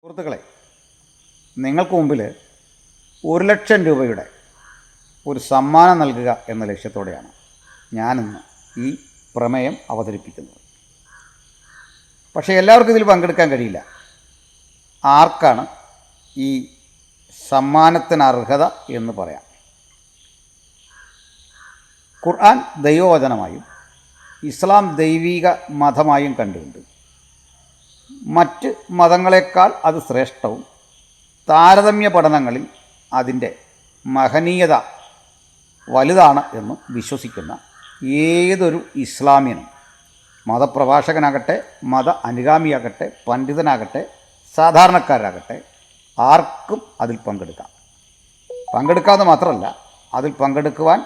സുഹൃത്തുക്കളെ, നിങ്ങൾക്ക് മുമ്പിൽ 1,00,000 രൂപയുടെ ഒരു സമ്മാനം നൽകുക എന്ന ലക്ഷ്യത്തോടെയാണ് ഞാനിന്ന് ഈ പ്രമേയം അവതരിപ്പിക്കുന്നത്. പക്ഷേ എല്ലാവർക്കും ഇതിൽ പങ്കെടുക്കാൻ കഴിയില്ല. ആർക്കാണ് ഈ സമ്മാനത്തിന് അർഹത എന്ന് പറയാം. ഖുർആൻ ദൈവവചനമായും ഇസ്ലാം ദൈവിക മതമായും കണ്ടുകൊണ്ട് മറ്റ് മതങ്ങളെക്കാൾ അത് ശ്രേഷ്ഠവും താരതമ്യ പഠനങ്ങളിൽ അതിൻ്റെ മഹനീയത വലുതാണ് എന്ന് വിശ്വസിക്കുന്ന ഏതൊരു ഇസ്ലാമിയനും, മതപ്രഭാഷകനാകട്ടെ, മത അനുഗാമിയാകട്ടെ, പണ്ഡിതനാകട്ടെ, സാധാരണക്കാരാകട്ടെ, ആർക്കും അതിൽ പങ്കെടുക്കാം. പങ്കെടുക്കാമെന്ന് മാത്രമല്ല, അതിൽ പങ്കെടുക്കുവാൻ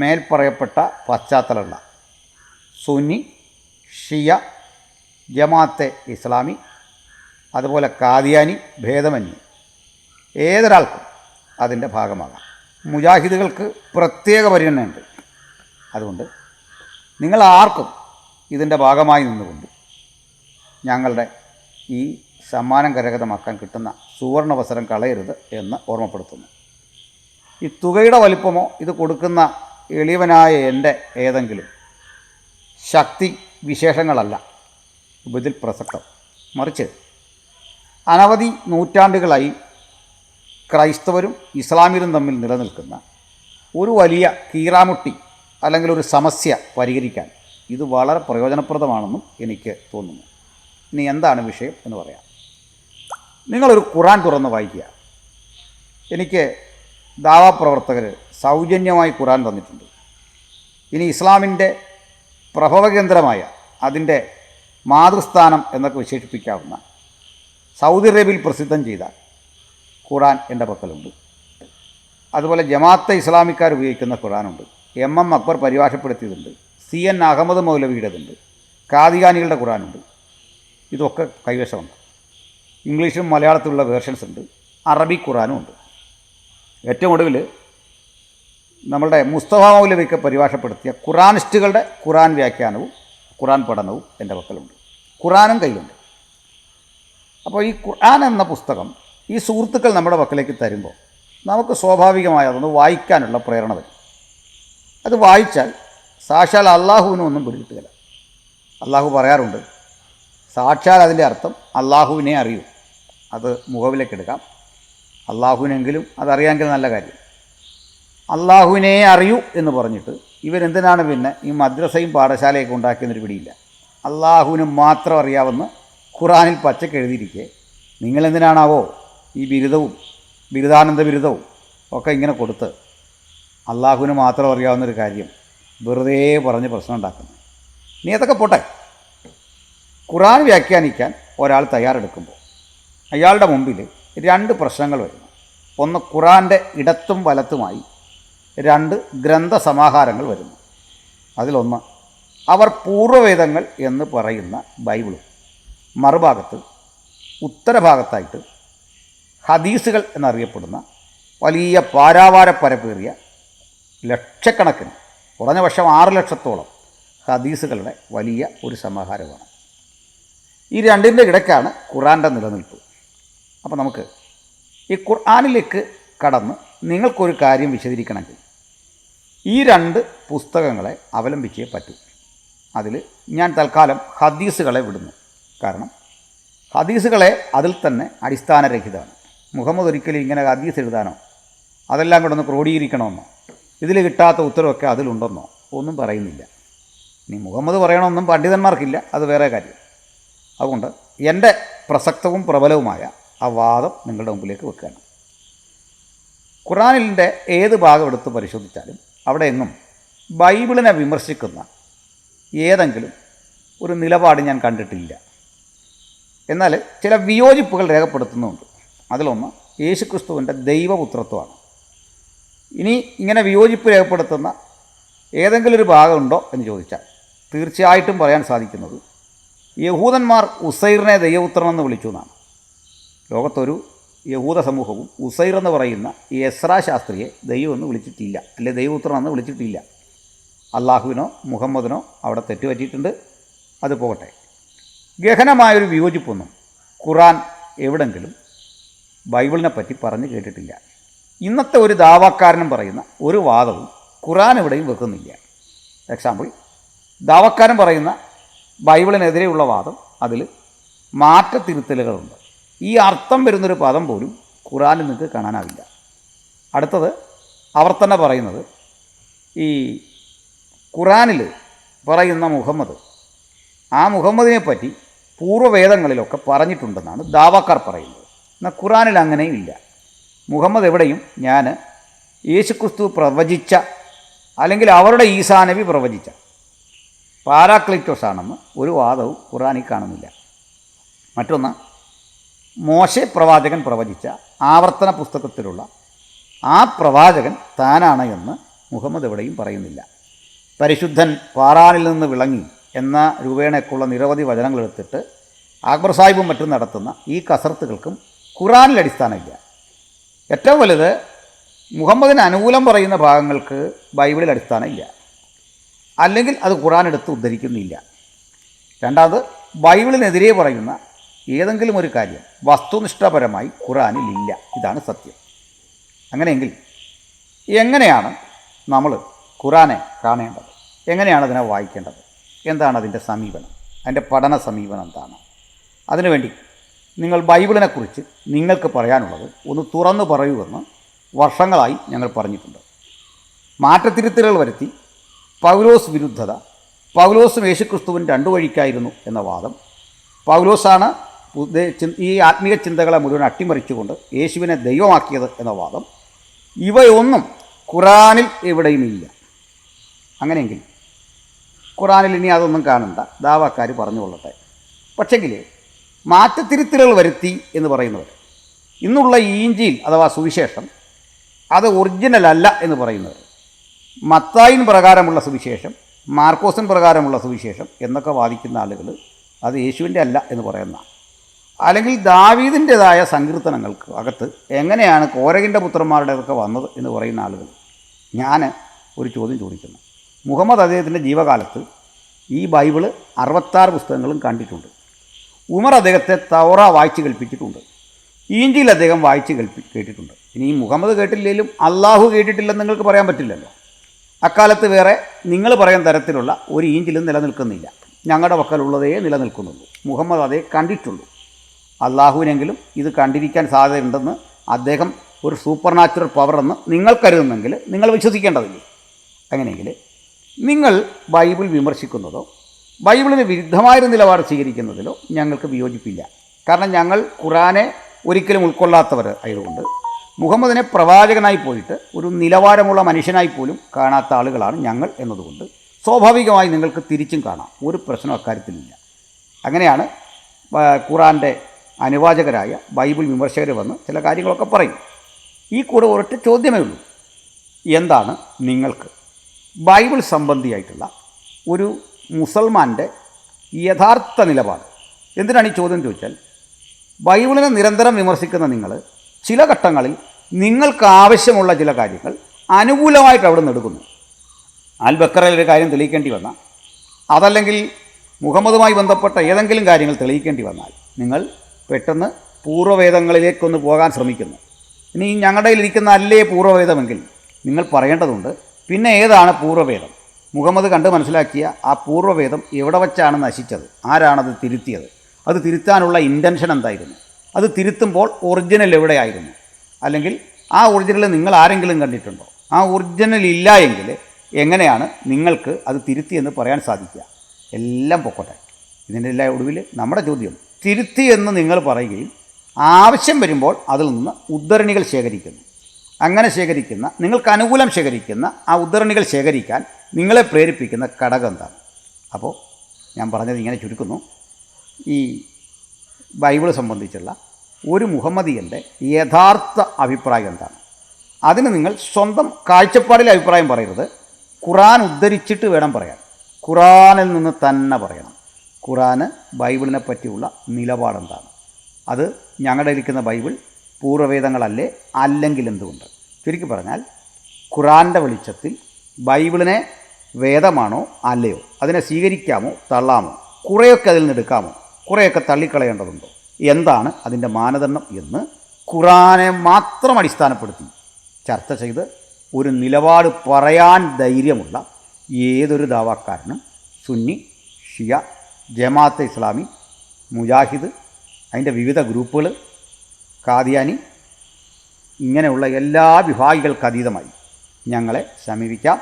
മേൽപ്പറയപ്പെട്ട പശ്ചാത്തലമുള്ള സുന്നി, ഷിയ, ജമാഅത്തെ ഇസ്ലാമി, അതുപോലെ കാദിയാനി ഭേദമന്യേ ഏതൊരാൾക്കും അതിൻ്റെ ഭാഗമാകാം. മുജാഹിദുകൾക്ക് പ്രത്യേക പരിഗണനയുണ്ട്. അതുകൊണ്ട് നിങ്ങൾ ആർക്കും ഇതിൻ്റെ ഭാഗമായി നിന്നുകൊണ്ട് ഞങ്ങളുടെ ഈ സമ്മാനം കരഗതമാക്കാൻ കിട്ടുന്ന സുവർണവസരം കളയരുത് എന്ന് ഓർമ്മപ്പെടുത്തുന്നു. ഈ തുകയുടെ വലിപ്പമോ ഇത് കൊടുക്കുന്ന എളിയവനായ എൻ്റെ ഏതെങ്കിലും ശക്തി വിശേഷങ്ങളല്ല ഇതിൽ പ്രസക്തം. മറിച്ച് അനവധി നൂറ്റാണ്ടുകളായി ക്രൈസ്തവരും ഇസ്ലാമിയരും തമ്മിൽ നിലനിൽക്കുന്ന ഒരു വലിയ കീറാമുട്ടി അല്ലെങ്കിൽ ഒരു സമസ്യ പരിഹരിക്കാൻ ഇത് വളരെ പ്രയോജനപ്രദമാണെന്നും എനിക്ക് തോന്നുന്നു. ഇനി എന്താണ് വിഷയം എന്ന് പറയാം. നിങ്ങളൊരു ഖുർആൻ തുറന്ന് വായിക്കുക. എനിക്ക് ദാവാപ്രവർത്തകർ സൗജന്യമായി ഖുർആൻ തന്നിട്ടുണ്ട്. ഇനി ഇസ്ലാമിൻ്റെ പ്രഭവകേന്ദ്രമായ അതിൻ്റെ മാതൃസ്ഥാനം എന്നൊക്കെ വിശേഷിപ്പിക്കാവുന്ന സൗദി അറേബ്യയിൽ പ്രസിദ്ധം ചെയ്ത ഖുർആൻ എൻ്റെ പക്കലുണ്ട്. അതുപോലെ ജമാഅത്തെ ഇസ്ലാമിക്കാർ ഉപയോഗിക്കുന്ന ഖുർആനുണ്ട്. എം അക്ബർ പരിഭാഷപ്പെടുത്തിയതുണ്ട്. CN അഹമ്മദ് മൗലവിയുടേതുണ്ട്. കാദിയാനികളുടെ ഖുർആനുണ്ട്. ഇതൊക്കെ കൈവശമുണ്ട്. ഇംഗ്ലീഷിലും മലയാളത്തിലുള്ള വേർഷൻസ് ഉണ്ട്. അറബി ഖുർആനും ഉണ്ട്. ഏറ്റവും ഒടുവിൽ നമ്മളുടെ മുസ്തഫ മൗലവിക്ക് പരിഭാഷപ്പെടുത്തിയ ഖുർആനിസ്റ്റുകളുടെ ഖുർആൻ വ്യാഖ്യാനവും ഖുർആൻ പഠനവും എൻ്റെ പക്കലുണ്ട്. ഖുർആനും കയ്യിലുണ്ട്. അപ്പോൾ ഈ ഖുർആൻ എന്ന പുസ്തകം ഈ സുഹൃത്തുക്കൾ നമ്മുടെ പക്കലേക്ക് തരുമ്പോൾ നമുക്ക് സ്വാഭാവികമായി അതൊന്ന് വായിക്കാനുള്ള പ്രേരണ വരും. അത് വായിച്ചാൽ സാക്ഷാൽ അള്ളാഹുവിനും ഒന്നും പിടികിട്ടുകയില്ല. അള്ളാഹു പറയാറുണ്ട്, സാക്ഷാൽ അതിൻ്റെ അർത്ഥം അള്ളാഹുവിനെ അറിയൂ. അത് മുഖവിലേക്കെടുക്കാം. അള്ളാഹുവിനെങ്കിലും അതറിയാമെങ്കിൽ നല്ല കാര്യം. അള്ളാഹുവിനെ അറിയൂ എന്ന് പറഞ്ഞിട്ട് ഇവരെന്തിനാണ് പിന്നെ ഈ മദ്രസയും പാഠശാലയൊക്കെ ഉണ്ടാക്കിയെന്നൊരു പിടിയില്ല. അള്ളാഹുവിന് മാത്രം അറിയാവുന്ന ഖുർആനിൽ പച്ചക്ക് എഴുതിയിരിക്കെ നിങ്ങളെന്തിനാണാവോ ഈ ബിരുദവും ബിരുദാനന്ദ ബിരുദവും ഒക്കെ ഇങ്ങനെ കൊടുത്ത് അള്ളാഹുവിന് മാത്രം അറിയാവുന്നൊരു കാര്യം വെറുതെ പറഞ്ഞ് പ്രശ്നം ഉണ്ടാക്കുന്നു. നീ അതൊക്കെ പോട്ടെ. ഖുർആൻ വ്യാഖ്യാനിക്കാൻ ഒരാൾ തയ്യാറെടുക്കുമ്പോൾ അയാളുടെ മുമ്പിൽ 2 പ്രശ്നങ്ങൾ വരുന്നു. ഒന്ന്, ഖുർആൻ്റെ ഇടത്തും വലത്തുമായി 2 ഗ്രന്ഥസമാഹാരങ്ങൾ വരുന്നു. അതിലൊന്ന് അവർ പൂർവ്വവേദങ്ങൾ എന്ന് പറയുന്ന ബൈബിളും, മറുഭാഗത്ത് ഉത്തരഭാഗത്തായിട്ട് ഹദീസുകൾ എന്നറിയപ്പെടുന്ന വലിയ പാരാവാരപ്പരപ്പേറിയ ലക്ഷക്കണക്കിന്, കുറഞ്ഞ പക്ഷം 6 ലക്ഷത്തോളം ഹദീസുകളുടെ വലിയ ഒരു സമാഹാരമാണ്. ഈ 2ൻ്റെ ഇടയ്ക്കാണ് ഖുർആൻ്റെ നിലനിൽപ്പ്. അപ്പോൾ നമുക്ക് ഈ ഖുർആനിലേക്ക് കടന്ന് നിങ്ങൾക്കൊരു കാര്യം വിശദീകരിക്കണമെങ്കിൽ ഈ 2 പുസ്തകങ്ങളെ അവലംബിച്ചേ പറ്റൂ. അതിൽ ഞാൻ തൽക്കാലം ഹദീസുകളെ വിടുന്നു. കാരണം ഹദീസുകളെ അതിൽ തന്നെ അടിസ്ഥാനരഹിതമാണ്. മുഹമ്മദ് ഒരിക്കലും ഇങ്ങനെ ഹദീസ് എഴുതാനോ അതെല്ലാം കൂടെ ഒന്ന് ക്രോഡീകരിക്കണമെന്നോ ഇതിൽ കിട്ടാത്ത ഉത്തരവൊക്കെ അതിലുണ്ടെന്നോ ഒന്നും പറയുന്നില്ല. ഇനി മുഹമ്മദ് പറയണമെന്നും പണ്ഡിതന്മാർക്കില്ല, അത് വേറെ കാര്യം. അതുകൊണ്ട് എൻ്റെ പ്രസക്തവും പ്രബലവുമായ ആ വാദം നിങ്ങളുടെ മുമ്പിലേക്ക് വെക്കുകയാണ്. ഖുർആനിൻ്റെ ഏത് ഭാഗം എടുത്ത് പരിശോധിച്ചാലും അവിടെ എങ്ങും ബൈബിളിനെ വിമർശിക്കുന്ന ഏതെങ്കിലും ഒരു നിലപാട് ഞാൻ കണ്ടിട്ടില്ല. എന്നാൽ ചില വിയോജിപ്പുകൾ രേഖപ്പെടുത്തുന്നുണ്ട്. അതിലൊന്ന് യേശുക്രിസ്തുവിൻ്റെ ദൈവപുത്രത്വമാണ്. ഇനി ഇങ്ങനെ വിയോജിപ്പ് രേഖപ്പെടുത്തുന്ന ഏതെങ്കിലും ഒരു ഭാഗമുണ്ടോ എന്ന് ചോദിച്ചാൽ തീർച്ചയായിട്ടും പറയാൻ സാധിക്കുന്നത് യഹൂദന്മാർ ഉസൈറിനെ ദൈവപുത്രനെന്ന് വിളിച്ചു എന്നാണ്. ലോകത്തൊരു യഹൂദ സമൂഹവും ഉസൈർ എന്ന് പറയുന്ന എസ്രാ ശാസ്ത്രിയെ ദൈവമെന്ന് വിളിച്ചിട്ടില്ല, അല്ലെ ദൈവപുത്രനെന്ന് വിളിച്ചിട്ടില്ല. അള്ളാഹുവിനോ മുഹമ്മദിനോ അവിടെ തെറ്റുപറ്റിയിട്ടുണ്ട്. അത് പോകട്ടെ. ഗഹനമായൊരു വിയോജിപ്പൊന്നും ഖുർആൻ എവിടെങ്കിലും ബൈബിളിനെ പറ്റി പറഞ്ഞ് കേട്ടിട്ടില്ല. ഇന്നത്തെ ഒരു ദാവാക്കാരനും പറയുന്ന ഒരു വാദവും ഖുറാൻ എവിടെയും വെക്കുന്നില്ല. എക്സാമ്പിൾ, ദാവാക്കാരൻ പറയുന്ന ബൈബിളിനെതിരെയുള്ള വാദം, അതിൽ മാറ്റത്തിരുത്തലുകളുണ്ട്. ഈ അർത്ഥം വരുന്നൊരു പദം പോലും ഖുറാനിൽ നിങ്ങൾക്ക് കാണാനാവില്ല. അടുത്തത്, അവർ തന്നെ പറയുന്നത് ഈ ഖുറാനിൽ പറയുന്ന മുഹമ്മദ്, ആ മുഹമ്മദിനെ പറ്റി പൂർവ്വവേദങ്ങളിലൊക്കെ പറഞ്ഞിട്ടുണ്ടെന്നാണ് ദാവാക്കാർ പറയുന്നത്. എന്നാൽ ഖുറാനിൽ അങ്ങനെയും ഇല്ല. മുഹമ്മദ് എവിടെയും ഞാൻ യേശുക്രിസ്തു പ്രവചിച്ച, അല്ലെങ്കിൽ അവരുടെ ഈസാ നബി പ്രവചിച്ച പാരാക്ലിറ്റോസ് ആണെന്ന് ഒരു വാദവും ഖുറാനിൽ കാണുന്നില്ല. മറ്റൊന്ന്, മോശെ പ്രവാചകൻ പ്രവചിച്ച ആവർത്തന പുസ്തകത്തിലുള്ള ആ പ്രവാചകൻ താനാണ് എന്ന് മുഹമ്മദ് എവിടെയും പറയുന്നില്ല. പരിശുദ്ധൻ പാറാനിൽ നിന്ന് വിളങ്ങി എന്ന രൂപേണയൊക്കെയുള്ള നിരവധി വചനങ്ങളെടുത്തിട്ട് അക്ബർ സാഹിബും മറ്റും നടത്തുന്ന ഈ കസർത്തുകൾക്കും ഖുറാനിൽ അടിസ്ഥാനമില്ല. ഏറ്റവും വലുത്, മുഹമ്മദിന് അനുകൂലം പറയുന്ന ഭാഗങ്ങൾക്ക് ബൈബിളിൽ അടിസ്ഥാനമില്ല, അല്ലെങ്കിൽ അത് ഖുറാൻ എടുത്ത് ഉദ്ധരിക്കുന്നില്ല. രണ്ടാമത്, ബൈബിളിനെതിരെ പറയുന്ന ഏതെങ്കിലും ഒരു കാര്യം വസ്തുനിഷ്ഠപരമായി ഖുറാനിൽ ഇല്ല. ഇതാണ് സത്യം. അങ്ങനെയെങ്കിൽ എങ്ങനെയാണ് നമ്മൾ ഖുറാനെ കാണേണ്ടത്? എങ്ങനെയാണ് അതിനെ വായിക്കേണ്ടത്? എന്താണ് അതിൻ്റെ സമീപനം? അതിൻ്റെ പഠന സമീപനം എന്താണ്? അതിനുവേണ്ടി നിങ്ങൾ ബൈബിളിനെക്കുറിച്ച് നിങ്ങൾക്ക് പറയാനുള്ളത് ഒന്ന് തുറന്നു പറയുമെന്ന് വർഷങ്ങളായി ഞങ്ങൾ പറഞ്ഞിട്ടുണ്ട്. മാറ്റത്തിരുത്തലുകൾ വരുത്തി പൗലോസ് വിരുദ്ധത, പൗലോസും യേശുക്രിസ്തുവും രണ്ടു വഴിക്കായിരുന്നു എന്ന വാദം, പൗലോസാണ് ഈ ആത്മീയ ചിന്തകളെ മുഴുവൻ അട്ടിമറിച്ചുകൊണ്ട് യേശുവിനെ ദൈവമാക്കിയത് എന്ന വാദം, ഇവയൊന്നും ഖുറാനിൽ എവിടെയുമില്ല. അങ്ങനെയെങ്കിൽ ഖുറാനിൽ ഇനി അതൊന്നും കാണണ്ട, ദാവാക്കാർ പറഞ്ഞുകൊള്ളട്ടെ. പക്ഷെങ്കിൽ മാറ്റത്തിരുത്തലുകൾ വരുത്തി എന്ന് പറയുന്നവർ, ഇന്നുള്ള ഈഞ്ചിയിൽ അഥവാ സുവിശേഷം അത് ഒറിജിനൽ അല്ല എന്ന് പറയുന്നവർ, മത്തായിൻ പ്രകാരമുള്ള സുവിശേഷം, മാർക്കോസിൻ പ്രകാരമുള്ള സുവിശേഷം എന്നൊക്കെ വാദിക്കുന്ന ആളുകൾ അത് യേശുവിൻ്റെ അല്ല എന്ന് പറയുന്ന, അല്ലെങ്കിൽ ദാവീദിൻ്റെതായ സങ്കീർത്തനങ്ങൾക്ക് അകത്ത് എങ്ങനെയാണ് കോരകിൻ്റെ പുത്രന്മാരുടേതൊക്കെ വന്നത് എന്ന് പറയുന്ന ആളുകൾ, ഞാൻ ഒരു ചോദ്യം ചോദിക്കുന്നു. മുഹമ്മദ് അദ്ദേഹത്തിൻ്റെ ജീവകാലത്ത് ഈ ബൈബിള് 66 പുസ്തകങ്ങളും കണ്ടിട്ടുണ്ട്. ഉമർ അദ്ദേഹത്തെ തൗറ വായിച്ച് കേൾപ്പിച്ചിട്ടുണ്ട്. ഈഞ്ചിയിൽ അദ്ദേഹം വായിച്ച് കേട്ടിട്ടുണ്ട്. ഇനി മുഹമ്മദ് കേട്ടില്ലെങ്കിലും അള്ളാഹു കേട്ടിട്ടില്ലെന്ന് നിങ്ങൾക്ക് പറയാൻ പറ്റില്ലല്ലോ. അക്കാലത്ത് വേറെ നിങ്ങൾ പറയാൻ തരത്തിലുള്ള ഒരു ഈഞ്ചിലും നിലനിൽക്കുന്നില്ല. ഞങ്ങളുടെ പക്കലുള്ളതേ നിലനിൽക്കുന്നുള്ളൂ. മുഹമ്മദ് അതേ കണ്ടിട്ടുള്ളൂ. അള്ളാഹുവിനെങ്കിലും ഇത് കണ്ടിരിക്കാൻ സാധ്യതയുണ്ടെന്ന് അദ്ദേഹം ഒരു സൂപ്പർ നാച്ചുറൽ പവർ എന്ന് നിങ്ങൾ കരുതുന്നെങ്കിൽ നിങ്ങൾ വിശ്വസിക്കേണ്ടതില്ലേ? അങ്ങനെയെങ്കിൽ നിങ്ങൾ ബൈബിൾ വിമർശിക്കുന്നതോ ബൈബിളിന് വിരുദ്ധമായൊരു നിലപാട് സ്വീകരിക്കുന്നതിലോ ഞങ്ങൾക്ക് വിയോജിപ്പില്ല. കാരണം ഞങ്ങൾ ഖുറാനെ ഒരിക്കലും ഉൾക്കൊള്ളാത്തവർ ആയതുകൊണ്ട്, മുഹമ്മദിനെ പ്രവാചകനായി പോയിട്ട് ഒരു നിലവാരമുള്ള മനുഷ്യനായി പോലും കാണാത്ത ആളുകളാണ് ഞങ്ങൾ എന്നതുകൊണ്ട് സ്വാഭാവികമായി നിങ്ങൾക്ക് തിരിച്ചും കാണാം. ഒരു പ്രശ്നം അക്കാര്യത്തിലില്ല. അങ്ങനെയാണ് ഖുറാൻ്റെ അനുവാചകരായ ബൈബിൾ വിമർശകർ വന്ന് ചില കാര്യങ്ങളൊക്കെ പറയും. ഈ കൂടെ ഒരൊറ്റ ചോദ്യമേ ഉള്ളൂ, എന്താണ് നിങ്ങൾക്ക് ബൈബിൾ സംബന്ധിയായിട്ടുള്ള ഒരു മുസൽമാൻ്റെ യഥാർത്ഥ നിലപാട്? എന്തിനാണ് ഈ ചോദ്യം ചോദിച്ചാൽ, ബൈബിളിനെ നിരന്തരം വിമർശിക്കുന്ന നിങ്ങൾ ചില ഘട്ടങ്ങളിൽ നിങ്ങൾക്ക് ആവശ്യമുള്ള ചില കാര്യങ്ങൾ അനുകൂലമായിട്ട് അവിടെ നിന്ന് എടുക്കുന്നു. അൽ-ബക്കറയിൽ ഒരു കാര്യം തെളിയിക്കേണ്ടി വന്നാൽ, അതല്ലെങ്കിൽ മുഹമ്മദുമായി ബന്ധപ്പെട്ട ഏതെങ്കിലും കാര്യങ്ങൾ തെളിയിക്കേണ്ടി വന്നാൽ നിങ്ങൾ പെട്ടെന്ന് പൂർവ്വവേദങ്ങളിലേക്കൊന്ന് പോകാൻ ശ്രമിക്കുന്നു. ഇനി ഞങ്ങളുടെ കയ്യിലിരിക്കുന്ന അല്ലേ പൂർവ്വവേദമെങ്കിൽ നിങ്ങൾ പറയേണ്ടതുണ്ട്, പിന്നെ ഏതാണ് പൂർവ്വവേദം? മുഹമ്മദ് കണ്ട് മനസ്സിലാക്കിയ ആ പൂർവ്വവേദം എവിടെ വച്ചാണ് നശിച്ചത്? ആരാണത് തിരുത്തിയത്? അത് തിരുത്താനുള്ള ഇൻറ്റൻഷൻ എന്തായിരുന്നു? അത് തിരുത്തുമ്പോൾ ഒറിജിനൽ എവിടെയായിരുന്നു? അല്ലെങ്കിൽ ആ ഒറിജിനൽ നിങ്ങൾ ആരെങ്കിലും കണ്ടിട്ടുണ്ടോ? ആ ഒറിജിനൽ ഇല്ല എങ്കിൽ എങ്ങനെയാണ് നിങ്ങൾക്ക് അത് തിരുത്തിയെന്ന് പറയാൻ സാധിക്കുക? എല്ലാം പൊക്കോട്ടെ. ഇതിൻ്റെ എല്ലാ ഒടുവിൽ നമ്മുടെ ചോദ്യം, തിരുത്തി എന്ന് നിങ്ങൾ പറയുകയും ആവശ്യം വരുമ്പോൾ അതിൽ നിന്ന് ഉദ്ധരണികൾ ശേഖരിക്കുന്നു. അങ്ങനെ ശേഖരിക്കുന്ന, നിങ്ങൾക്ക് അനുകൂലം ശേഖരിക്കുന്ന ആ ഉദ്ധരണികൾ ശേഖരിക്കാൻ നിങ്ങളെ പ്രേരിപ്പിക്കുന്ന ഘടകം എന്താണ്? അപ്പോൾ ഞാൻ പറഞ്ഞത് ഇങ്ങനെ ചുരുക്കുന്നു. ഈ ബൈബിൾ സംബന്ധിച്ചുള്ള ഒരു മുഹമ്മദിയൻ്റെ യഥാർത്ഥ അഭിപ്രായം എന്താണ്? അതിന് നിങ്ങൾ സ്വന്തം കാഴ്ചപ്പാടിലെ അഭിപ്രായം പറയരുത്. ഖുറാൻ ഉദ്ധരിച്ചിട്ട് വേണം പറയാൻ. ഖുറാനിൽ നിന്ന് തന്നെ പറയണം. ഖുറാന് ബൈബിളിനെ പറ്റിയുള്ള നിലപാടെന്താണ്? അത് ഞങ്ങളുടെ ഇരിക്കുന്ന ബൈബിൾ പൂർവ്വവേദങ്ങളല്ലേ? അല്ലെങ്കിൽ എന്തുകൊണ്ട്? ചുരുക്കി പറഞ്ഞാൽ, ഖുറാൻ്റെ വെളിച്ചത്തിൽ ബൈബിളിനെ വേദമാണോ അല്ലയോ, അതിനെ സ്വീകരിക്കാമോ തള്ളാമോ, കുറേയൊക്കെ അതിൽ നിന്ന് എടുക്കാമോ, കുറേയൊക്കെ തള്ളിക്കളയേണ്ടതുണ്ടോ? എന്താണ് അതിൻ്റെ മാനദണ്ഡം എന്ന് ഖുറാനെ മാത്രം അടിസ്ഥാനപ്പെടുത്തി ചർച്ച ചെയ്ത് ഒരു നിലപാട് പറയാൻ ധൈര്യമുള്ള ഏതൊരു ദാവാക്കാരനും സുന്നി, ഷിയ, ജമാഅത്തെ ഇസ്ലാമി, മുജാഹിദ്, അതിൻ്റെ വിവിധ ഗ്രൂപ്പുകൾ, കാദിയാനി, ഇങ്ങനെയുള്ള എല്ലാ വിഭാഗികൾക്കതീതമായി ഞങ്ങളെ സമീപിക്കാം.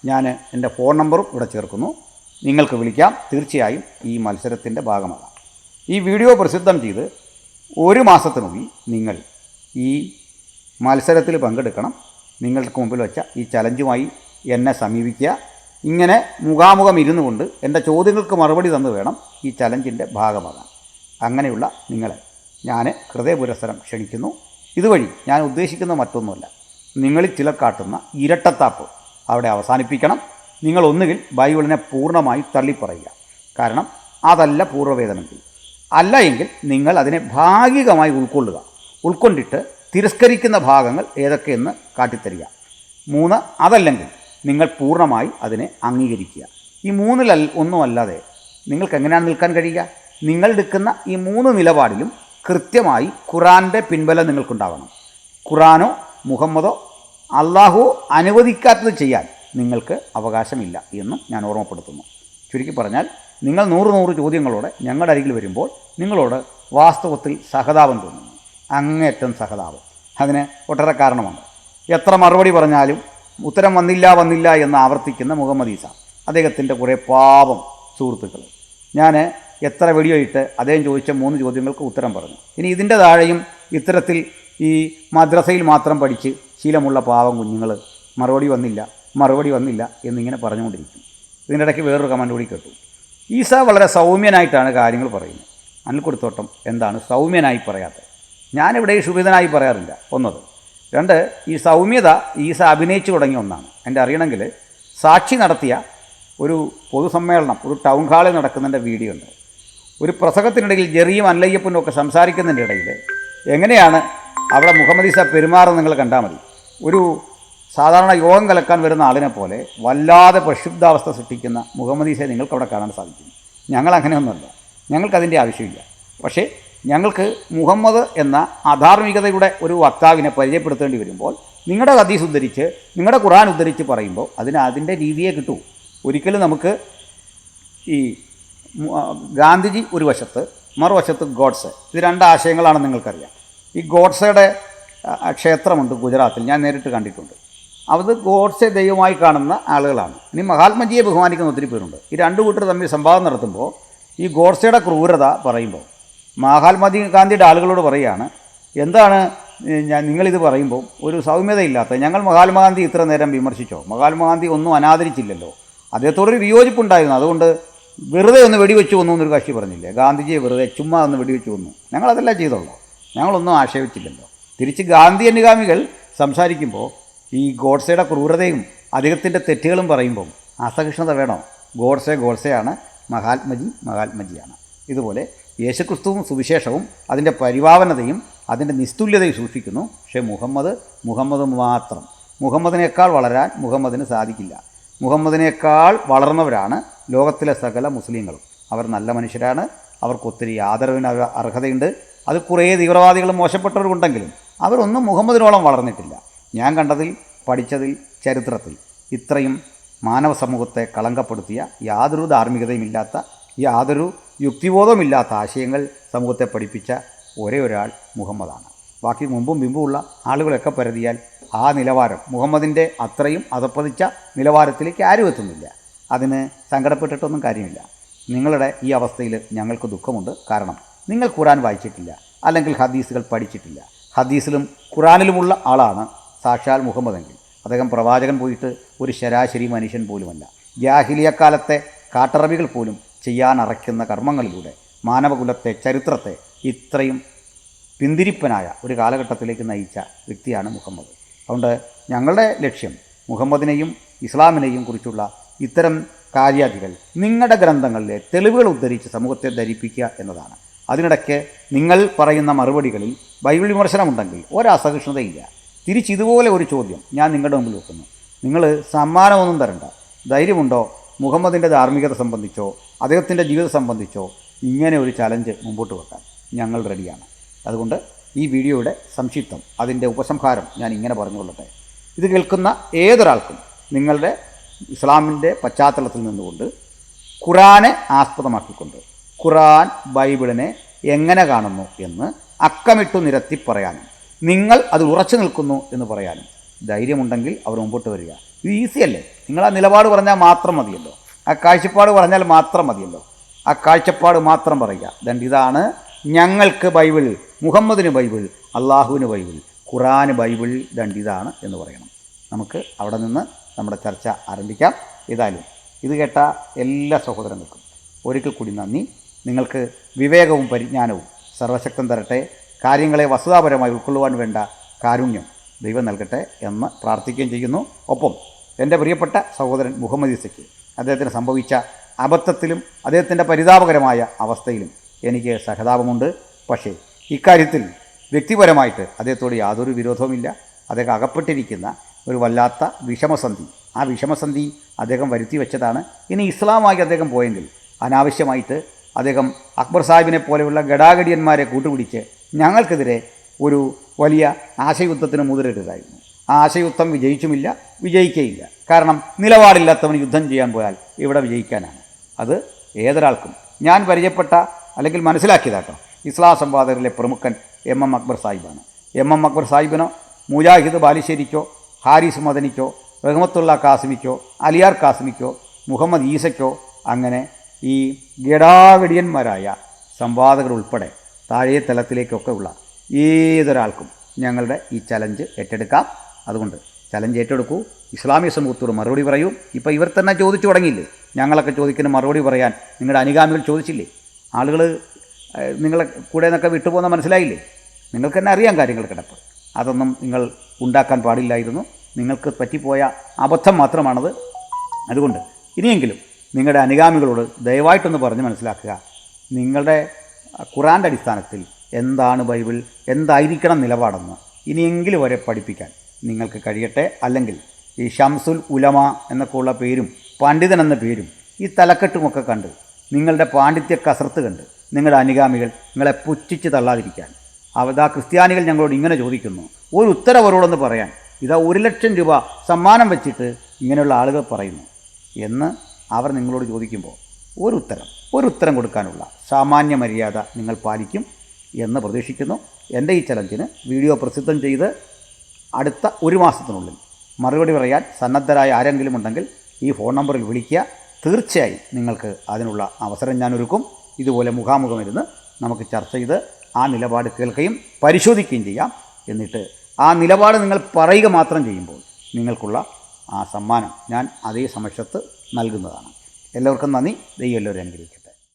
ഞാൻ എൻ്റെ ഫോൺ നമ്പറും ഇവിടെ ചേർക്കുന്നു. നിങ്ങൾക്ക് വിളിക്കാം. തീർച്ചയായും ഈ മത്സരത്തിൻ്റെ ഭാഗമാകാം. ഈ വീഡിയോ പ്രസിദ്ധം ചെയ്ത് 1 മാസത്തിനുള്ളിൽ നിങ്ങൾ ഈ മത്സരത്തിൽ പങ്കെടുക്കണം. നിങ്ങൾക്ക് മുമ്പിൽ വെച്ച ഈ ചലഞ്ചുമായി എന്നെ സമീപിക്കുക. ഇങ്ങനെ മുഖാമുഖം ഇരുന്നു കൊണ്ട് എൻ്റെ ചോദ്യങ്ങൾക്ക് മറുപടി തന്നു വേണം ഈ ചലഞ്ചിൻ്റെ ഭാഗമാകാൻ. അങ്ങനെയുള്ള നിങ്ങളെ ഞാൻ ഹൃദയപുരസ്സരം ക്ഷണിക്കുന്നു. ഇതുവഴി ഞാൻ ഉദ്ദേശിക്കുന്ന മറ്റൊന്നുമല്ല, നിങ്ങളിൽ ചിലർ കാട്ടുന്ന ഇരട്ടത്താപ്പ് അവിടെ അവസാനിപ്പിക്കണം. നിങ്ങൾ ഒന്നുകിൽ ബൈബിളിനെ പൂർണ്ണമായി തള്ളിപ്പറയുക, കാരണം അതല്ല പൂർവ്വവേദമെങ്കിൽ. അല്ല എങ്കിൽ നിങ്ങൾ അതിനെ ഭാഗികമായി ഉൾക്കൊണ്ടിട്ട് തിരസ്കരിക്കുന്ന ഭാഗങ്ങൾ ഏതൊക്കെയെന്ന് കാട്ടിത്തരിക. 3, അതല്ലെങ്കിൽ നിങ്ങൾ പൂർണ്ണമായി അതിനെ അംഗീകരിക്കുക. ഈ 3-ൽ ഒന്നുമല്ലാതെ നിങ്ങൾക്ക് എങ്ങനെയാണ് നിൽക്കാൻ കഴിയുക? നിങ്ങൾ എടുക്കുന്ന ഈ 3 നിലപാടിലും കൃത്യമായി ഖുറാൻ്റെ പിൻബലം നിങ്ങൾക്കുണ്ടാവണം. ഖുറാനോ മുഹമ്മദോ അള്ളാഹു അനുവദിക്കാത്തത് ചെയ്യാൻ നിങ്ങൾക്ക് അവകാശമില്ല എന്നും ഞാൻ ഓർമ്മപ്പെടുത്തുന്നു. ചുരുക്കി പറഞ്ഞാൽ, നിങ്ങൾ 100 ചോദ്യങ്ങളോടെ ഞങ്ങളുടെ അരികിൽ വരുമ്പോൾ നിങ്ങളോട് വാസ്തവത്തിൽ സഹതാപം തോന്നുന്നു, അങ്ങേയറ്റം സഹതാപം. അതിന് ഒട്ടേറെ കാരണമുണ്ട്. എത്ര മറുപടി പറഞ്ഞാലും ഉത്തരം വന്നില്ല എന്ന് ആവർത്തിക്കുന്ന മുഹമ്മദ് ഈസ, അദ്ദേഹത്തിൻ്റെ കുറേ പാപം സുഹൃത്തുക്കൾ. ഞാൻ എത്ര വീഡിയോ ഇട്ട് അദ്ദേഹം ചോദിച്ച 3 ചോദ്യങ്ങൾക്ക് ഉത്തരം പറഞ്ഞു. ഇനി ഇതിൻ്റെ താഴെയും ഇത്തരത്തിൽ ഈ മദ്രസയിൽ മാത്രം പഠിച്ച് ശീലമുള്ള പാവം കുഞ്ഞുങ്ങൾ മറുപടി വന്നില്ല എന്നിങ്ങനെ പറഞ്ഞുകൊണ്ടിരിക്കും. ഇതിൻ്റെ ഇടയ്ക്ക് വേറൊരു കമൻറ്റ് കൂടി കേട്ടു. ഈസ വളരെ സൗമ്യനായിട്ടാണ് കാര്യങ്ങൾ പറയുന്നത്. അനിൽക്കുടത്തോട്ടം എന്താണ് സൗമ്യനായി പറയാത്തത്? ഞാനിവിടെ ക്ഷുഭിതനായി പറയാറില്ല, ഒന്നത്. 2, ഈ സൗമ്യത ഈസ അഭിനയിച്ചു തുടങ്ങിയ ഒന്നാണ്. എൻ്റെ അറിയണമെങ്കിൽ സാക്ഷി നടത്തിയ ഒരു പൊതുസമ്മേളനം, ഒരു ടൗൺ ഹാളിൽ നടക്കുന്നതിൻ്റെ വീഡിയോ ഉണ്ട്. ഒരു പ്രസംഗത്തിനിടയിൽ ജെറിയും അല്ലയ്യപ്പനും ഒക്കെ സംസാരിക്കുന്നതിൻ്റെ ഇടയിൽ എങ്ങനെയാണ് അവിടെ മുഹമ്മദ് ഈസ പെരുമാറുന്നത് നിങ്ങൾ കണ്ടാൽ മതി. ഒരു സാധാരണ യോഗം കലക്കാൻ വരുന്ന ആളിനെ പോലെ വല്ലാതെ പ്രക്ഷുബ്ധാവസ്ഥ സൃഷ്ടിക്കുന്ന മുഹമ്മദ് ഈസയെ നിങ്ങൾക്കവിടെ കാണാൻ സാധിക്കും. ഞങ്ങളങ്ങനെയൊന്നുമല്ല, ഞങ്ങൾക്കതിൻ്റെ ആവശ്യമില്ല. പക്ഷേ ഞങ്ങൾക്ക് മുഹമ്മദ് എന്ന അധാർമികതയുടെ ഒരു വക്താവിനെ പരിചയപ്പെടുത്തേണ്ടി വരുമ്പോൾ നിങ്ങളുടെ ഹദീസ് ഉദ്ധരിച്ച്, നിങ്ങളുടെ ഖുർആൻ ഉദ്ധരിച്ച് പറയുമ്പോൾ അതിൻ്റെ രീതിയെ കിട്ടൂ. ഒരിക്കലും നമുക്ക് ഈ ഗാന്ധിജി ഒരു വശത്ത്, മറുവശത്ത് ഗോഡ്സെ, ഇത് 2 ആശയങ്ങളാണെന്ന് നിങ്ങൾക്കറിയാം. ഈ ഗോഡ്സയുടെ ക്ഷേത്രമുണ്ട് ഗുജറാത്തിൽ, ഞാൻ നേരിട്ട് കണ്ടിട്ടുണ്ട്. അത് ഗോഡ്സെ ദൈവമായി കാണുന്ന ആളുകളാണ്. ഇനി മഹാത്മജിയെ ബഹുമാനിക്കുന്ന ഒത്തിരി പേരുണ്ട്. ഈ 2 കൂട്ടർ തമ്മിൽ സംവാദം നടത്തുമ്പോൾ ഈ ഗോഡ്സയുടെ ക്രൂരത പറയുമ്പോൾ മഹാത്മാഗാന്ധിയുടെ ആളുകളോട് പറയുകയാണ്, എന്താണ് നിങ്ങളിത് പറയുമ്പോൾ ഒരു സൗമ്യതയില്ലാത്ത, ഞങ്ങൾ മഹാത്മാഗാന്ധി ഇത്ര നേരം വിമർശിച്ചോ? മഹാത്മാഗാന്ധി ഒന്നും അനാദരിച്ചില്ലല്ലോ, അദ്ദേഹത്തോടൊരു വിയോജിപ്പുണ്ടായിരുന്നു, അതുകൊണ്ട് വെറുതെ ഒന്ന് വെടിവെച്ച് വന്നു എന്നൊരു കക്ഷി പറഞ്ഞില്ലേ? ഗാന്ധിജിയെ വെറുതെ ചുമ്മാ ഒന്ന് വെടിവെച്ച് വന്നു, ഞങ്ങളതെല്ലാം ചെയ്തോളൂ, ഞങ്ങളൊന്നും ആക്ഷേപിച്ചില്ലല്ലോ. തിരിച്ച് ഗാന്ധി അനുഗാമികൾ സംസാരിക്കുമ്പോൾ ഈ ഗോഡ്സയുടെ ക്രൂരതയും അദ്ദേഹത്തിൻ്റെ തെറ്റുകളും പറയുമ്പോൾ അസഹിഷ്ണുത വേണോ? ഗോഡ്സെയാണ്, മഹാത്മജിയാണ്. ഇതുപോലെ യേശുക്രിസ്തുവും സുവിശേഷവും അതിൻ്റെ പരിപാവനതയും അതിൻ്റെ നിസ്തുല്യതയും സൂക്ഷിക്കുന്നു. പക്ഷേ മുഹമ്മദ് മാത്രം, മുഹമ്മദിനേക്കാൾ വളരാൻ മുഹമ്മദിന് സാധിക്കില്ല. മുഹമ്മദിനേക്കാൾ വളർന്നവരാണ് ലോകത്തിലെ സകല മുസ്ലിങ്ങളും. അവർ നല്ല മനുഷ്യരാണ്, അവർക്കൊത്തിരി ആദരവിന് അർഹതയുണ്ട്. അത് കുറേ തീവ്രവാദികളും മോശപ്പെട്ടവരുണ്ടെങ്കിലും അവരൊന്നും മുഹമ്മദിനോളം വളർന്നിട്ടില്ല. ഞാൻ കണ്ടതിൽ, പഠിച്ചതിൽ, ചരിത്രത്തിൽ ഇത്രയും മാനവ സമൂഹത്തെ കളങ്കപ്പെടുത്തിയ, യാതൊരു ധാർമ്മികതയുമില്ലാത്ത, യാതൊരു യുക്തിബോധമില്ലാത്ത ആശയങ്ങൾ സമൂഹത്തെ പഠിപ്പിച്ച ഒരേ ഒരാൾ മുഹമ്മദാണ്. ബാക്കി മുമ്പും പിമ്പുമുള്ള ആളുകളൊക്കെ പരതിയാൽ ആ നിലവാരം, മുഹമ്മദിൻ്റെ അത്രയും അധപ്പതിച്ച നിലവാരത്തിലേക്ക് ആരും എത്തുന്നില്ല. അതിന് സങ്കടപ്പെട്ടിട്ടൊന്നും കാര്യമില്ല. നിങ്ങളുടെ ഈ അവസ്ഥയിൽ ഞങ്ങൾക്ക് ദുഃഖമുണ്ട്. കാരണം നിങ്ങൾ ഖുറാൻ വായിച്ചിട്ടില്ല, അല്ലെങ്കിൽ ഹദീസുകൾ പഠിച്ചിട്ടില്ല. ഹദീസിലും ഖുറാനിലുമുള്ള ആളാണ് സാക്ഷാൽ മുഹമ്മദെങ്കിൽ അദ്ദേഹം പ്രവാചകൻ പോയിട്ട് ഒരു ശരാശരി മനുഷ്യൻ പോലുമല്ല. ജാഹിലിയക്കാലത്തെ കാട്ടറബികൾ പോലും ചെയ്യാനറയ്ക്കുന്ന കർമ്മങ്ങളിലൂടെ മാനവകുലത്തെ, ചരിത്രത്തെ ഇത്രയും പിന്തിരിപ്പനായ ഒരു കാലഘട്ടത്തിലേക്ക് നയിച്ച വ്യക്തിയാണ് മുഹമ്മദ്. അതുകൊണ്ട് ഞങ്ങളുടെ ലക്ഷ്യം മുഹമ്മദിനെയും ഇസ്ലാമിനെയും കുറിച്ചുള്ള ഇത്തരം കാര്യാദികൾ നിങ്ങളുടെ ഗ്രന്ഥങ്ങളിലെ തെളിവുകൾ ഉദ്ധരിച്ച് സമൂഹത്തെ ധരിപ്പിക്കുക എന്നതാണ്. അതിനിടയ്ക്ക് നിങ്ങൾ പറയുന്ന മറുപടികളിൽ ബൈബിൾ വിമർശനമുണ്ടെങ്കിൽ ഒരസഹിഷ്ണുതയില്ല. തിരിച്ചിതുപോലെ ഒരു ചോദ്യം ഞാൻ നിങ്ങളുടെ മുമ്പിൽ വെക്കുന്നു. നിങ്ങൾ സമ്മാനമൊന്നും തരണ്ട. ധൈര്യമുണ്ടോ മുഹമ്മദിൻ്റെ ധാർമ്മികത സംബന്ധിച്ചോ അദ്ദേഹത്തിൻ്റെ ജീവിതം സംബന്ധിച്ചോ ഇങ്ങനെ ഒരു ചലഞ്ച് മുമ്പോട്ട് വെക്കാൻ? ഞങ്ങൾ റെഡിയാണ്. അതുകൊണ്ട് ഈ വീഡിയോയുടെ സംക്ഷിപ്തം, അതിൻ്റെ ഉപസംഹാരം ഞാൻ ഇങ്ങനെ പറഞ്ഞുകൊള്ളട്ടെ. ഇത് കേൾക്കുന്ന ഏതൊരാൾക്കും നിങ്ങളുടെ ഇസ്ലാമിൻ്റെ പശ്ചാത്തലത്തിൽ നിന്നുകൊണ്ട് ഖുറാനെ ആസ്പദമാക്കിക്കൊണ്ട് ഖുറാൻ ബൈബിളിനെ എങ്ങനെ കാണുന്നു എന്ന് അക്കമിട്ടു നിരത്തി പറയാനും നിങ്ങൾ അതിൽ ഉറച്ചു നിൽക്കുന്നു എന്ന് പറയാനും ധൈര്യമുണ്ടെങ്കിൽ അവർ മുമ്പോട്ട് വരിക. ഇത് ഈസിയല്ലേ? നിങ്ങൾ ആ നിലപാട് പറഞ്ഞാൽ മാത്രം മതിയല്ലോ, ആ കാഴ്ചപ്പാട് പറഞ്ഞാൽ മാത്രം മതിയല്ലോ. ആ കാഴ്ചപ്പാട് മാത്രം പറയുക. ദണ്ട് ഇതാണ് ഞങ്ങൾക്ക് ബൈബിൾ, മുഹമ്മദിന് ബൈബിൾ, അള്ളാഹുവിന് ബൈബിൾ, ഖുറാന് ബൈബിൾ, ദണ്ട് ഇതാണ് എന്ന് പറയണം. നമുക്ക് അവിടെ നിന്ന് നമ്മുടെ ചർച്ച ആരംഭിക്കാം. ഏതായാലും ഇത് കേട്ട എല്ലാ സഹോദരങ്ങൾക്കും ഒരിക്കൽ കൂടി നന്ദി. നിങ്ങൾക്ക് വിവേകവും പരിജ്ഞാനവും സർവശക്തൻ തരട്ടെ. കാര്യങ്ങളെ വസ്തുതാപരമായി ഉൾക്കൊള്ളുവാൻ വേണ്ട കാരുണ്യം ദൈവം നൽകട്ടെ എന്ന് പ്രാർത്ഥിക്കുകയും ചെയ്യുന്നു. ഒപ്പം എൻ്റെ പ്രിയപ്പെട്ട സഹോദരൻ മുഹമ്മദ് ഈസയ്ക്ക് അദ്ദേഹത്തിന് സംഭവിച്ച അബദ്ധത്തിലും അദ്ദേഹത്തിൻ്റെ പരിതാപകരമായ അവസ്ഥയിലും എനിക്ക് സഹതാപമുണ്ട്. പക്ഷേ ഇക്കാര്യത്തിൽ വ്യക്തിപരമായിട്ട് അദ്ദേഹത്തോട് യാതൊരു വിരോധവുമില്ല. അദ്ദേഹം അകപ്പെട്ടിരിക്കുന്ന ഒരു വല്ലാത്ത വിഷമസന്ധി, ആ വിഷമസന്ധി അദ്ദേഹം വരുത്തി വെച്ചതാണ്. ഇനി ഇസ്ലാമായി അദ്ദേഹം പോയെങ്കിൽ അനാവശ്യമായിട്ട് അദ്ദേഹം അക്ബർ സാഹിബിനെ പോലെയുള്ള ഗടാഗടിയന്മാരെ കൂട്ടുപിടിച്ച് ഞങ്ങൾക്കെതിരെ ഒരു വലിയ ആശയയുദ്ധത്തിന് മുതിരരുതായിരുന്നു. ആ ആശയയുദ്ധം വിജയിച്ചുമില്ല, വിജയിക്കുകയില്ല. കാരണം നിലപാടില്ലാത്തവന് യുദ്ധം ചെയ്യാൻ പോയാൽ ഇവിടെ വിജയിക്കാനാണ്. അത് ഏതൊരാൾക്കും ഞാൻ പരിചയപ്പെട്ട അല്ലെങ്കിൽ മനസ്സിലാക്കിയതാട്ടോ ഇസ്ലാം സംവാദകരിലെ പ്രമുഖൻ എം അക്ബർ സാഹിബാണ്. എം അക്ബർ സാഹിബിനോ മുജാഹിദ് ബാലുശ്ശേരിക്കോ ഹാരിസ് മദനിക്കോ റഹ്മത്തുള്ള കാസിമിക്കോ അലിയാർ കാസിമിക്കോ മുഹമ്മദ് ഈസയ്ക്കോ അങ്ങനെ ഈ ഗടാഗടിയന്മാരായ സംവാദകർ ഉൾപ്പെടെ താഴെ തലത്തിലേക്കൊക്കെ ഉള്ള ഏതൊരാൾക്കും ഞങ്ങളുടെ ഈ ചലഞ്ച് ഏറ്റെടുക്കാം. അതുകൊണ്ട് ചലഞ്ച് ഏറ്റെടുക്കൂ, ഇസ്ലാമിക സമൂഹത്തോട് മറുപടി പറയൂ. ഇപ്പോൾ ഇവർ തന്നെ ചോദിച്ചു തുടങ്ങിയില്ലേ, ഞങ്ങളൊക്കെ ചോദിക്കുന്ന മറുപടി പറയാൻ നിങ്ങളുടെ അനുഗാമികൾ ചോദിച്ചില്ലേ? ആളുകൾ നിങ്ങളെ കൂടെ നിന്നൊക്കെ വിട്ടുപോകുന്ന മനസ്സിലായില്ലേ? നിങ്ങൾക്ക് തന്നെ അറിയാം കാര്യങ്ങൾ കിടപ്പ്. അതൊന്നും നിങ്ങൾ ഉണ്ടാക്കാൻ പാടില്ലായിരുന്നു. നിങ്ങൾക്ക് പറ്റിപ്പോയ അബദ്ധം മാത്രമാണത്. അതുകൊണ്ട് ഇനിയെങ്കിലും നിങ്ങളുടെ അനുഗാമികളോട് ദയവായിട്ടൊന്ന് പറഞ്ഞ് മനസ്സിലാക്കുക. നിങ്ങളുടെ ഖുറാൻ്റെ അടിസ്ഥാനത്തിൽ എന്താണ് ബൈബിൾ, എന്തായിരിക്കണം നിലപാടെന്ന് ഇനിയെങ്കിലും വരെ പഠിപ്പിക്കാൻ നിങ്ങൾക്ക് കഴിയട്ടെ. അല്ലെങ്കിൽ ഈ ഷംസുൽ ഉലമ എന്നൊക്കെ ഉള്ള പേരും പണ്ഡിതൻ എന്ന പേരും ഈ തലക്കെട്ടുമൊക്കെ കണ്ട് നിങ്ങളുടെ പാണ്ഡിത്യ കസർത്ത് കണ്ട് നിങ്ങളുടെ അനുഗാമികൾ നിങ്ങളെ പുച്ഛിച്ച് തള്ളാതിരിക്കാൻ അതാ ക്രിസ്ത്യാനികൾ ഞങ്ങളോട് ഇങ്ങനെ ചോദിക്കുന്നു, ഒരു ഉത്തരം അവരോടൊന്ന് പറയാൻ. ഇതാ 1,00,000 രൂപ സമ്മാനം വെച്ചിട്ട് ഇങ്ങനെയുള്ള ആളുകൾ പറയുന്നു എന്ന് അവർ നിങ്ങളോട് ചോദിക്കുമ്പോൾ ഒരു ഉത്തരം കൊടുക്കാനുള്ള സാമാന്യ മര്യാദ നിങ്ങൾ പാലിക്കും എന്ന് പ്രതീക്ഷിക്കുന്നു. എൻ്റെ ഈ ചലഞ്ചിന് വീഡിയോ പ്രസിദ്ധം ചെയ്ത് അടുത്ത 1 മാസത്തിനുള്ളിൽ മറുപടി പറയാൻ സന്നദ്ധരായ ആരെങ്കിലും ഉണ്ടെങ്കിൽ ഈ ഫോൺ നമ്പറിൽ വിളിക്കുക. തീർച്ചയായും നിങ്ങൾക്ക് അതിനുള്ള അവസരം ഞാൻ ഒരുക്കും. ഇതുപോലെ മുഖാമുഖം ഇരുന്ന് നമുക്ക് ചർച്ച ചെയ്ത് ആ നിലപാട് കേൾക്കുകയും പരിശോധിക്കുകയും ചെയ്യാം. എന്നിട്ട് ആ നിലപാട് നിങ്ങൾ പറയുക മാത്രം ചെയ്യുമ്പോൾ നിങ്ങൾക്കുള്ള ആ സമ്മാനം ഞാൻ അതേ സമക്ഷത്ത് നൽകുന്നതാണ്. എല്ലാവർക്കും നന്ദി. ദൈവം എല്ലാവരും അനുഗ്രഹിക്കും.